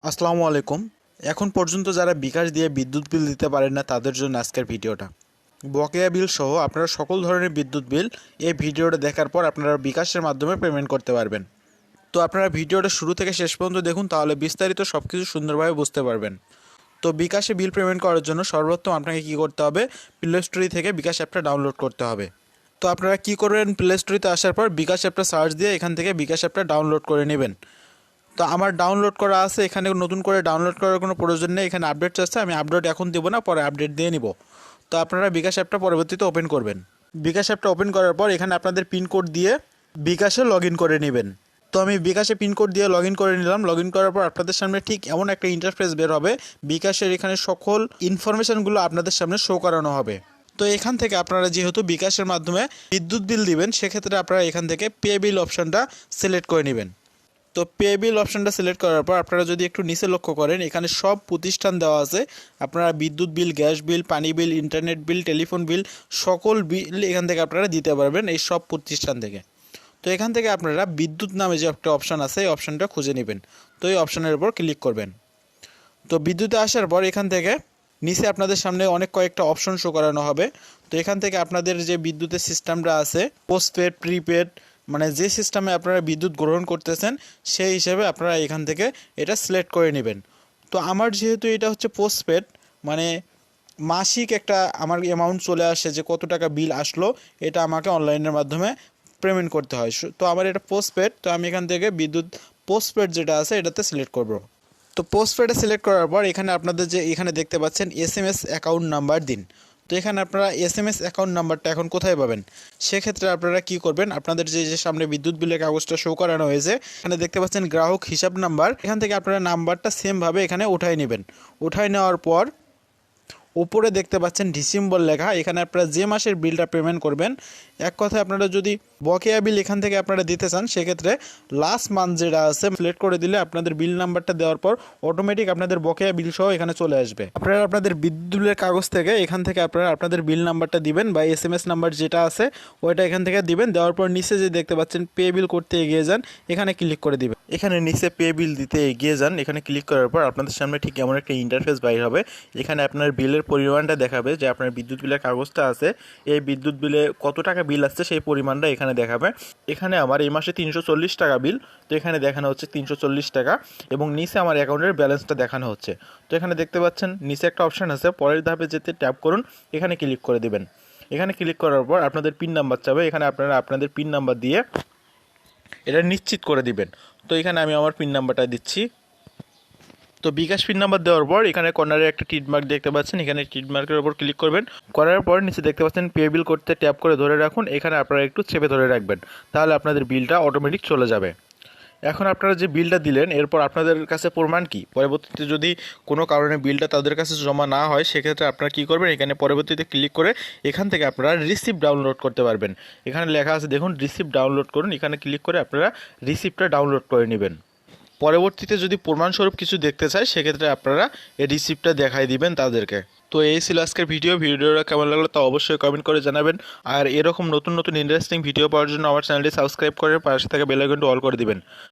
আসসালামু আলাইকুম। এখন পর্যন্ত যারা বিকাশ দিয়ে বিদ্যুৎ বিল দিতে পারেন না তাদের জন্য আজকের ভিডিওটা। বকেয়া বিল সহ আপনারা সকল ধরনের বিদ্যুৎ বিল এই ভিডিওটা দেখার পর আপনারা বিকাশের মাধ্যমে পেমেন্ট করতে পারবেন। তো আপনারা ভিডিওটা শুরু থেকে শেষ পর্যন্ত দেখুন, তাহলে বিস্তারিত সব কিছু সুন্দরভাবে বুঝতে পারবেন। তো বিকাশে বিল পেমেন্ট করার জন্য সর্বপ্রথম আপনাকে কী করতে হবে, প্লে স্টোরি থেকে বিকাশ অ্যাপটা ডাউনলোড করতে হবে। তো আপনারা কী করবেন, প্লে স্টোরিতে আসার পর বিকাশ অ্যাপটা সার্চ দিয়ে এখান থেকে বিকাশ অ্যাপটা ডাউনলোড করে নেবেন। তো আমার ডাউনলোড করা আছে, এখানে নতুন করে ডাউনলোড করার কোনো প্রয়োজন নেই। এখানে আপডেট চাচ্ছে, আমি আপডেট এখন দেবো না, পরে আপডেট দিয়ে নিব। তো আপনারা বিকাশ অ্যাপটা পরবর্তীতে ওপেন করবেন। বিকাশ অ্যাপটা ওপেন করার পর এখানে আপনাদের পিনকোড দিয়ে বিকাশে লগ ইন করে নেবেন। তো আমি বিকাশে পিনকোড দিয়ে লগ ইন করে নিলাম। লগ ইন করার পর আপনাদের সামনে ঠিক এমন একটা ইন্টারফেস বের হবে। বিকাশের এখানে সকল ইনফরমেশানগুলো আপনাদের সামনে শো করানো হবে। তো এখান থেকে আপনারা যেহেতু বিকাশের মাধ্যমে বিদ্যুৎ বিল দিবেন, সেক্ষেত্রে আপনারা এখান থেকে পে বিল অপশানটা সিলেক্ট করে নেবেন। তো পে বিল অপশানটা সিলেক্ট করার পর আপনারা যদি একটু নিচে লক্ষ্য করেন, এখানে সব প্রতিষ্ঠান দেওয়া আছে। আপনারা বিদ্যুৎ বিল, গ্যাস বিল, পানি বিল, ইন্টারনেট বিল, টেলিফোন বিল, সকল বিল এখান থেকে আপনারা দিতে পারবেন এই সব প্রতিষ্ঠান থেকে। তো এখান থেকে আপনারা বিদ্যুৎ নামে যে একটা অপশান আছে, এই অপশানটা খুঁজে নেবেন। তো এই অপশানের উপর ক্লিক করবেন। তো বিদ্যুতে আসার পর এখান থেকে নিচে আপনাদের সামনে অনেক কয়েকটা অপশন শো করানো হবে। তো এখান থেকে আপনাদের যে বিদ্যুতের সিস্টেমটা আছে, পোস্টপেড, প্রিপেড, মানে যে সিস্টেমে আপনারা বিদ্যুৎ গ্রহণ করতেছেন সেই হিসেবে আপনারা এখান থেকে এটা সিলেক্ট করে নেবেন। তো আমার যেহেতু এটা হচ্ছে পোস্টপেড, মানে মাসিক একটা আমার অ্যামাউন্ট চলে আসে যে কত টাকা বিল আসলো, এটা আমাকে অনলাইনের মাধ্যমে পেমেন্ট করতে হয়। তো আমার এটা পোস্টপেড, তো আমি এখান থেকে বিদ্যুৎ পোস্টপেড যেটা আছে এটাতে সিলেক্ট করব। তো পোস্টপেডে সিলেক্ট করার পর এখানে আপনাদের যে এখানে দেখতে পাচ্ছেন এসএমএস অ্যাকাউন্ট নাম্বার দিন। তো এখানে আপনারা এসএমএস অ্যাকাউন্ট নাম্বারটা এখন কোথায় পাবেন, সেক্ষেত্রে আপনারা কি করবেন, আপনাদের যে যে সামনে বিদ্যুৎ বিলের কাগজটা শো করানো হয়েছে এখানে দেখতে পাচ্ছেন গ্রাহক হিসাব নাম্বার, এখান থেকে আপনারা নাম্বারটা সেমভাবে এখানে উঠাই নেবেন। উঠাই নেওয়ার পর উপরে দেখতে পাচ্ছেন ডিসেম্বর লেখা, এখানে আপনারা যে মাসের বিলটা পেমেন্ট করবেন, এক কথায় আপনারা যদি বকেয়া বিল এখান থেকে আপনারা দিতে চান, সেক্ষেত্রে লাস্ট মান্থ যেটা আছে সিলেক্ট করে দিলে আপনাদের বিল নাম্বারটা দেওয়ার পর অটোমেটিক আপনাদের বকেয়া বিল সহ এখানে চলে আসবে। আপনারা আপনাদের বিদ্যুৎ বিলের কাগজ থেকে এখান থেকে আপনারা আপনাদের বিল নাম্বারটা দিবেন বা এসএমএস নাম্বার যেটা আছে ওইটা এখান থেকে দিবেন। দেওয়ার পর নিচে যে দেখতে পাচ্ছেন পে বিল করতে এগিয়ে যান, এখানে ক্লিক করে দিবেন। এখানে নিচে পে বিল দিতে এগিয়ে যান, এখানে ক্লিক করার পর আপনাদের সামনে ঠিক এমন একটা ইন্টারফেস বাইর হবে। এখানে আপনার বিলের পরিমাণটা দেখাবে, যে আপনার বিদ্যুৎ বিলের কাগজটা আছে, এই বিদ্যুৎ বিলে কত টাকা বিল আসছে সেই পরিমাণটা এখানে দেখাবে। এখানে আমার এই মাসে 340 টাকা বিল, তো এখানে দেখানো হচ্ছে 340 টাকা, এবং নিচে আমার অ্যাকাউন্টের ব্যালেন্সটা দেখানো হচ্ছে। তো এখানে দেখতে পাচ্ছেন নিচে একটা অপশান আছে, পরের ধাপে যেতে ট্যাপ করুন, এখানে ক্লিক করে দেবেন। এখানে ক্লিক করার পর আপনাদের পিন নাম্বার চাবে, এখানে আপনারা আপনাদের পিন নাম্বার দিয়ে এটা নিশ্চিত করে দিবেন। তো এখানে আমি আমার পিন নাম্বারটা দিচ্ছি। তো বিকাশ পিন নাম্বার দেওয়ার পর এখানে কর্নারে একটা টিক মার্ক দেখতে পাচ্ছেন, এখানে টিক মার্কের উপর ক্লিক করবেন। করার পর নিচে দেখতে পাচ্ছেন পে বিল করতে ট্যাপ করে ধরে রাখুন, এখানে আপনারা একটু চেপে ধরে রাখবেন, তাহলে আপনাদের বিলটা অটোমেটিক চলে যাবে। এখন আপনারা যে বিলটা দিলেন এরপর আপনাদের কাছে প্রমাণ কি, পরবর্তীতে যদি কোনো কারণে বিলটা তাদের কাছে জমা না হয়, সেক্ষেত্রে আপনারা কী করবেন, এখানে পরবর্তীতে ক্লিক করে এখান থেকে আপনারা রিসিপ্ট ডাউনলোড করতে পারবেন। এখানে লেখা আছে দেখুন, রিসিপ্ট ডাউনলোড করুন, এখানে ক্লিক করে আপনারা রিসিপ্টটা ডাউনলোড করে নেবেন। পরবর্তীতে যদি প্রমাণস্বরূপ কিছু দেখতে চায়, সেক্ষেত্রে আপনারা এই রিসিপ্টটা দেখাই দিবেন তাদেরকে। তো এই ছিল আজকের ভিডিওটা কেমন লাগলো তা অবশ্যই কমেন্ট করে জানাবেন। আর এরকম নতুন নতুন ইন্টারেস্টিং ভিডিও পাওয়ার জন্য আমার চ্যানেলটি সাবস্ক্রাইব করে পাশে থাকা বেল আইকনটি অল করে দিবেন।